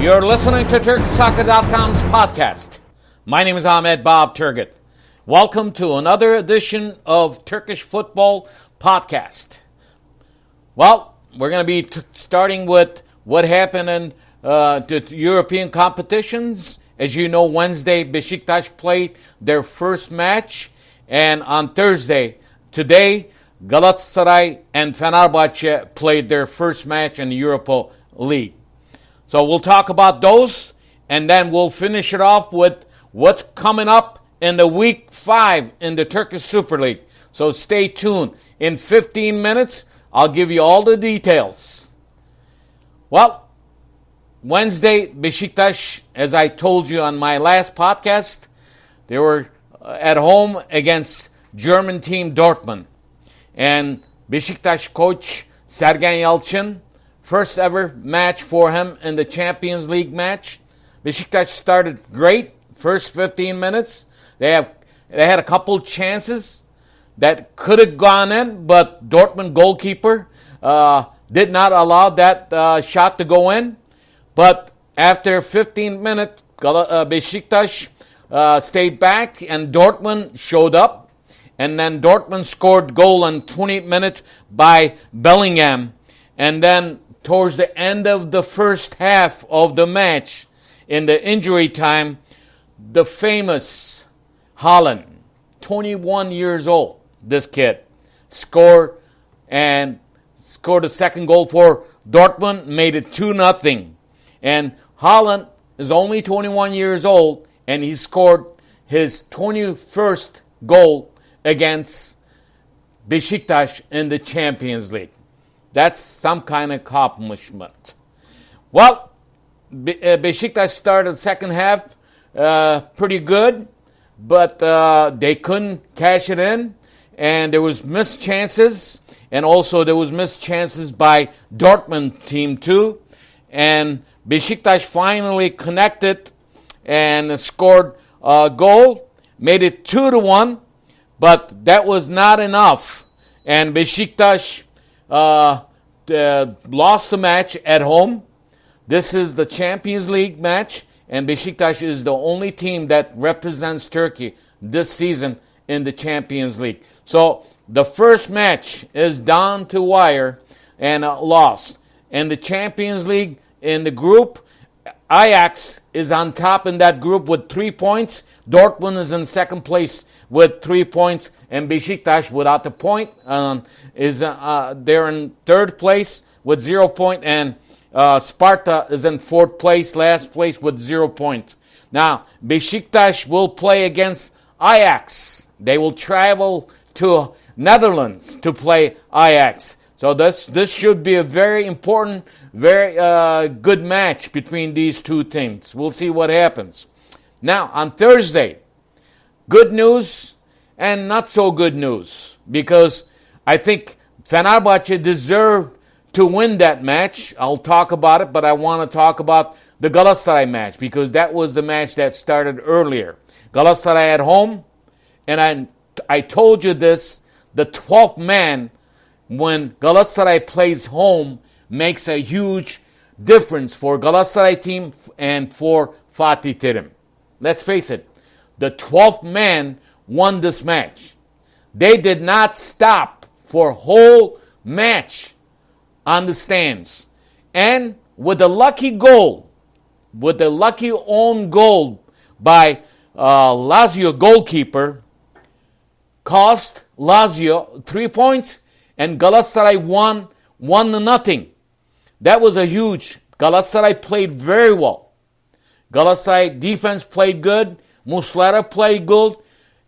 You're listening to TurkishSoccer.com's podcast. My name is Ahmet Bob Turgut. Welcome to another edition of Turkish Football Podcast. Well, we're going to be starting with what happened in the European competitions. As you know, Wednesday, Besiktas played their first match. And on Thursday, today, Galatasaray and Fenerbahce played their first match in the Europa League. So we'll talk about those, and then we'll finish it off with what's coming up in the week 5 in the Turkish Super Lig. So stay tuned. In 15 minutes, I'll give you all the details. Well, Wednesday, Besiktas, as I told you on my last podcast, they were at home against German team Dortmund. And Besiktas coach Sergen Yalçın, first ever match for him in the Champions League match. Besiktas started great, first 15 minutes. They had a couple chances that could have gone in, but Dortmund goalkeeper did not allow that shot to go in. But after 15 minutes, Besiktas stayed back and Dortmund showed up. And then Dortmund scored goal in 20 minutes by Bellingham. And then towards the end of the first half of the match, in the injury time, the famous Haaland, 21 years old, this kid, scored a second goal for Dortmund, made it 2-0. And Haaland is only 21 years old, and he scored his 21st goal against Besiktas in the Champions League. That's some kind of accomplishment. Well, Besiktas started the second half pretty good, but they couldn't cash it in, and there was missed chances, and also there was missed chances by Dortmund team too, and Besiktas finally connected and scored a goal, made it 2-1, but that was not enough, and Besiktas lost the match at home. This is the Champions League match, and Besiktas is the only team that represents Turkey this season in the Champions League. So the first match is down to wire and lost. In the Champions League, in the group, Ajax is on top in that group with 3 points. Dortmund is in second place with 3 points, and Besiktas, without the point, they're in third place with 0 points, and Sparta is in fourth place, last place with 0 points. Now, Besiktas will play against Ajax. They will travel to Netherlands to play Ajax. So this should be a very important, very good match between these two teams. We'll see what happens. Now, on Thursday, good news and not so good news, because I think Fenerbahce deserved to win that match. I'll talk about it, but I want to talk about the Galatasaray match, because that was the match that started earlier. Galatasaray at home, and I told you this, the 12th man, when Galatasaray plays home, makes a huge difference for Galatasaray team and for Fatih Terim. Let's face it, the 12th man won this match. They did not stop for whole match on the stands. And with a lucky goal, with a lucky own goal by Lazio goalkeeper, cost Lazio 3 points, and Galatasaray won 1-0. That was a huge. Galatasaray played very well. Galatasaray defense played good. Muslera played good.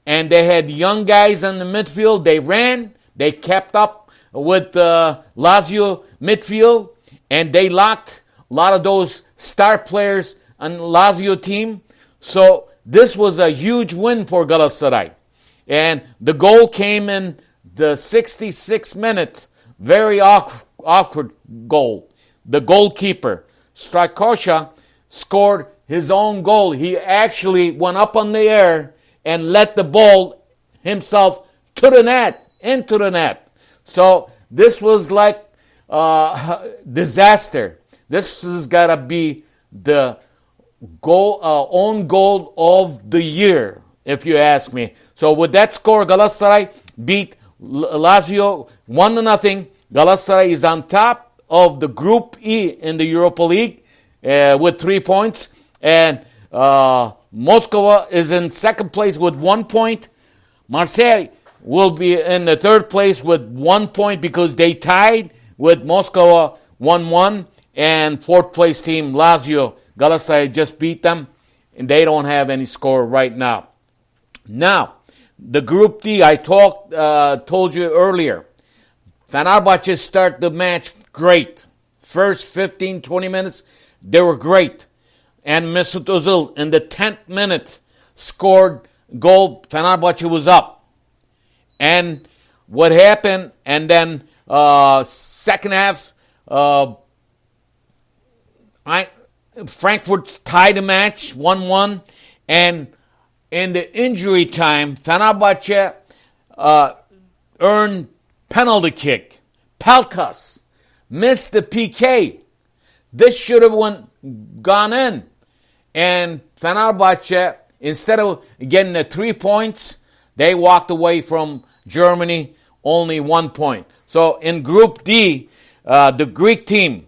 And they had young guys in the midfield. They ran. They kept up with Lazio midfield. And they locked a lot of those star players on Lazio team. So this was a huge win for Galatasaray. And the goal came in the 66th minute. Very awkward goal. The goalkeeper, Strakosha, scored his own goal. He actually went up on the air and let the ball himself to the net, into the net. So this was like disaster. This has got to be the own goal of the year, if you ask me. So with that score, Galatasaray beat Lazio 1-0. Galatasaray is on top of the Group E in the Europa League with 3 points. And Moscow is in second place with 1 point. Marseille will be in the third place with 1 point because they tied with Moscow 1-1. And fourth place team, Lazio, Galatasaray just beat them. And they don't have any score right now. Now, the Group D, I told you earlier. Fenerbahce start the match great. First 15, 20 minutes, they were great. And Mesut Özil, in the 10th minute, scored goal. Fenerbahce was up. And what happened, and then second half, Frankfurt tied the match 1-1. And in the injury time, Fenerbahce earned penalty kick. Pelkas missed the PK. This should have gone in. And Fenerbahce, instead of getting the 3 points, they walked away from Germany only 1 point. So in Group D, the Greek team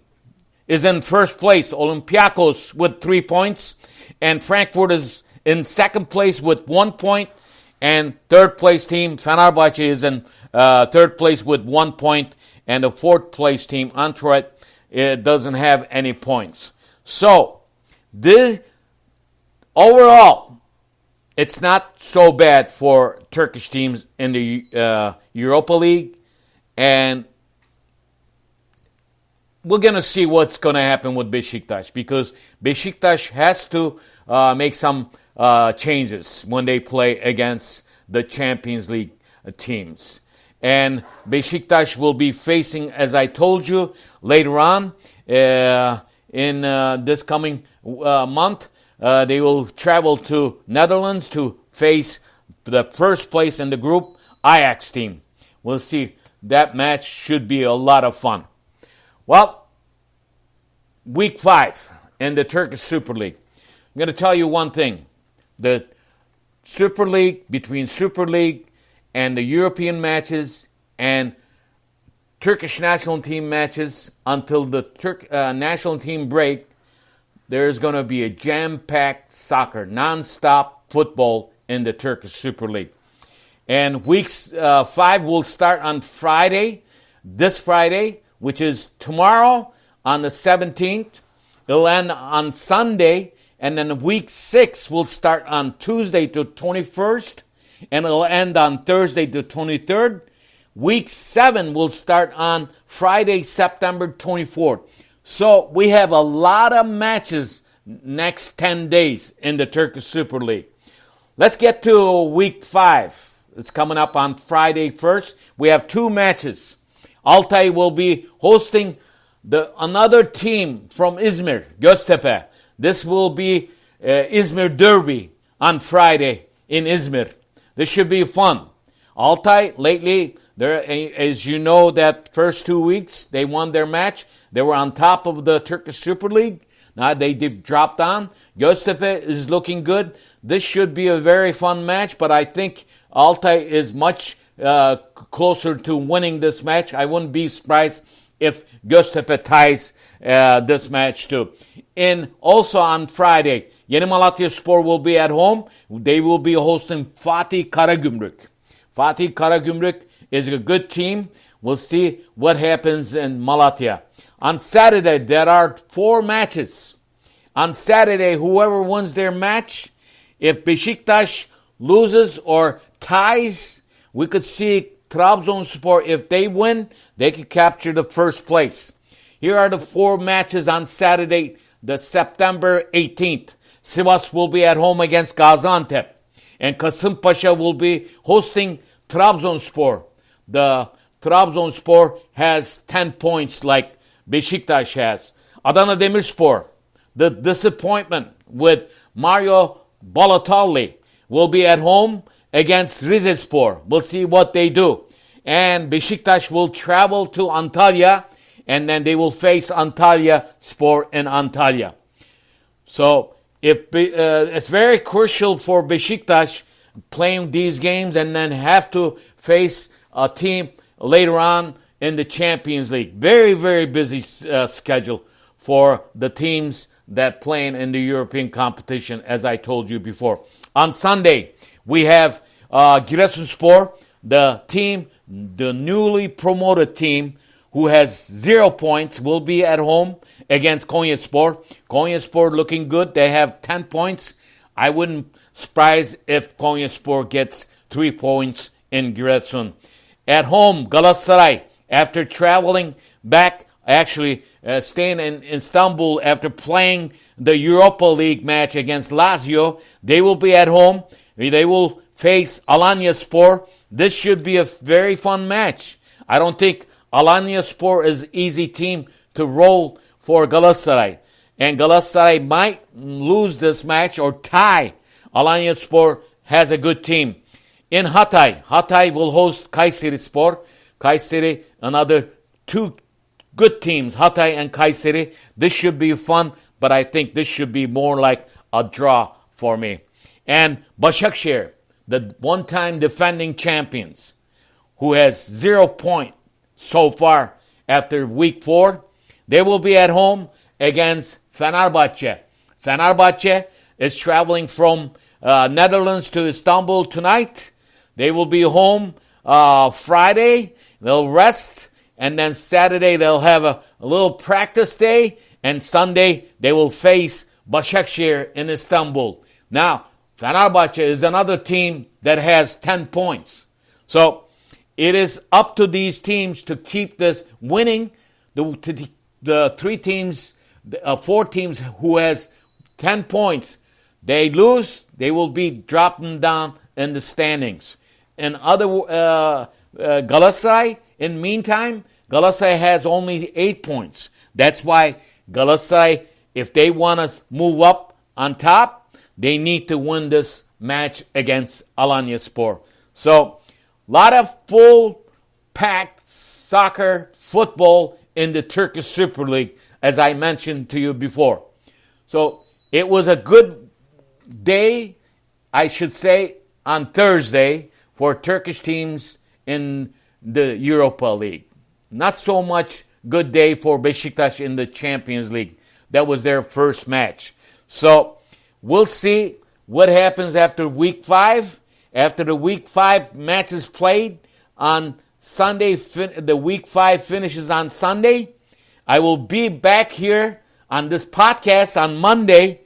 is in first place, Olympiacos with 3 points, and Frankfurt is in second place with 1 point, and third place team, Fenerbahce, is in third place with 1 point, and the fourth place team, Antwerp, doesn't have any points. So, this overall, it's not so bad for Turkish teams in the Europa League, and we're going to see what's going to happen with Besiktas, because Besiktas has to make some changes when they play against the Champions League teams. And Besiktas will be facing, as I told you, later on in this coming month, they will travel to Netherlands to face the first place in the group, Ajax team. We'll see. That match should be a lot of fun. Well, week 5 in the Turkish Super Lig. I'm going to tell you one thing. The Super League, between Super League and the European matches and Turkish national team matches until the national team break, there's going to be a jam-packed soccer, non-stop football in the Turkish Super League. And week 5 will start on Friday, this Friday, which is tomorrow on the 17th. It'll end on Sunday, and then week 6 will start on Tuesday the 21st, and it'll end on Thursday the 23rd. Week 7 will start on Friday, September 24th. So we have a lot of matches next 10 days in the Turkish Super League. Let's get to week 5. It's coming up on Friday first. We have 2 matches. Altay will be hosting another team from Izmir, Göztepe. This will be Izmir Derby on Friday in Izmir. This should be fun. Altay, lately, as you know, that first 2 weeks, they won their match. They were on top of the Turkish Super League. Now they dropped on. Göztepe is looking good. This should be a very fun match, but I think Altay is much closer to winning this match. I wouldn't be surprised if Göztepe ties this match too. And also on Friday, Yeni Malatyaspor will be at home. They will be hosting Fatih Karagümrük. Fatih Karagümrük is a good team. We'll see what happens in Malatya. On Saturday, there are 4 matches. On Saturday, whoever wins their match, if Besiktas loses or ties, we could see Trabzonspor, if they win, they could capture the first place. Here are the 4 matches on Saturday, the September 18th. Sivas will be at home against Gaziantep. And Kasımpaşa will be hosting Trabzonspor. The Trabzonspor has 10 points like Besiktas has. Adana Demirspor, the disappointment with Mario Balotelli, will be at home against Rizespor. We'll see what they do. And Besiktas will travel to Antalya, and then they will face Antalya Spor in Antalya. So it's very crucial for Besiktas playing these games and then have to face a team later on in the Champions League. Very, very busy schedule for the teams that playing in the European competition, as I told you before. On Sunday, we have Giresunspor, the newly promoted team who has 0 points, will be at home against Konyaspor. Konyaspor looking good. They have 10 points. I wouldn't surprise if Konyaspor gets 3 points in Giresun. At home, Galatasaray, after traveling back, staying in Istanbul after playing the Europa League match against Lazio, they will be at home. They will face Alanyaspor. This should be a very fun match. I don't think Alanyaspor is an easy team to roll for Galatasaray. And Galatasaray might lose this match or tie. Alanyaspor has a good team. In Hatay will host Kayserispor. Kayseri, another two good teams, Hatay and Kayseri. This should be fun, but I think this should be more like a draw for me. And Başakşehir, the one-time defending champions, who has 0 point so far after week 4, they will be at home against Fenerbahce. Fenerbahce is traveling from Netherlands to Istanbul tonight. They will be home Friday. They'll rest. And then Saturday they'll have a little practice day. And Sunday they will face Başakşehir in Istanbul. Now, Fenerbahce is another team that has 10 points. So it is up to these teams to keep this winning. The 4 teams who has 10 points, they lose, they will be dropping down in the standings. And Galatasaray, in meantime, Galatasaray has only 8 points. That's why Galatasaray, if they want to move up on top, they need to win this match against Alanyaspor. So, a lot of full-packed soccer, football in the Turkish Super Lig, as I mentioned to you before. So, it was a good day, I should say, on Thursday for Turkish teams in the Europa League. Not so much good day for Besiktas in the Champions League. That was their first match. So, we'll see what happens after week 5. After the week 5 matches played on Sunday, the week 5 finishes on Sunday. I will be back here on this podcast on Monday,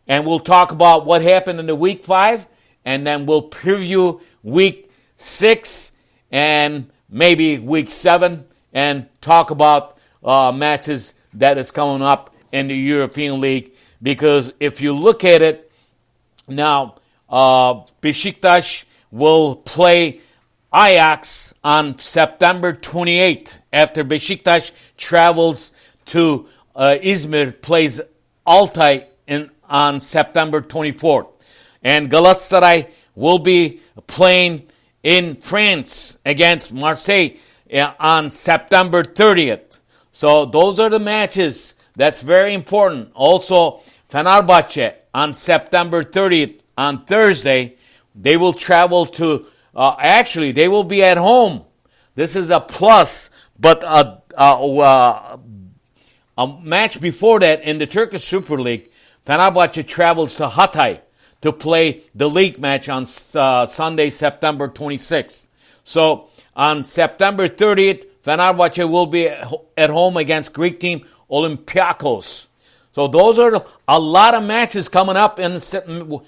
and we'll talk about what happened in the week 5, and then we'll preview week 6 and maybe week 7, and talk about matches that is coming up in the European League. Because if you look at it now, Besiktas will play Ajax on September 28th after Besiktas travels to Izmir, plays Altay on September 24th. And Galatasaray will be playing in France against Marseille on September 30th. So those are the matches. That's very important. Also, Fenerbahce on September 30th, on Thursday, they will travel to, they will be at home. This is a plus, but a match before that in the Turkish Super Lig, Fenerbahce travels to Hatay to play the league match on Sunday, September 26th. So on September 30th, Fenerbahce will be at home against Greek team Olympiakos. So those are a lot of matches coming up in the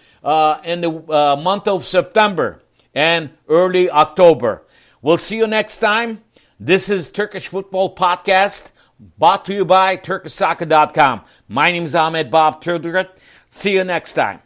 month of September and early October. We'll see you next time. This is Turkish Football Podcast, brought to you by TurkishSoccer.com. My name is Ahmet Bob Turgut. See you next time.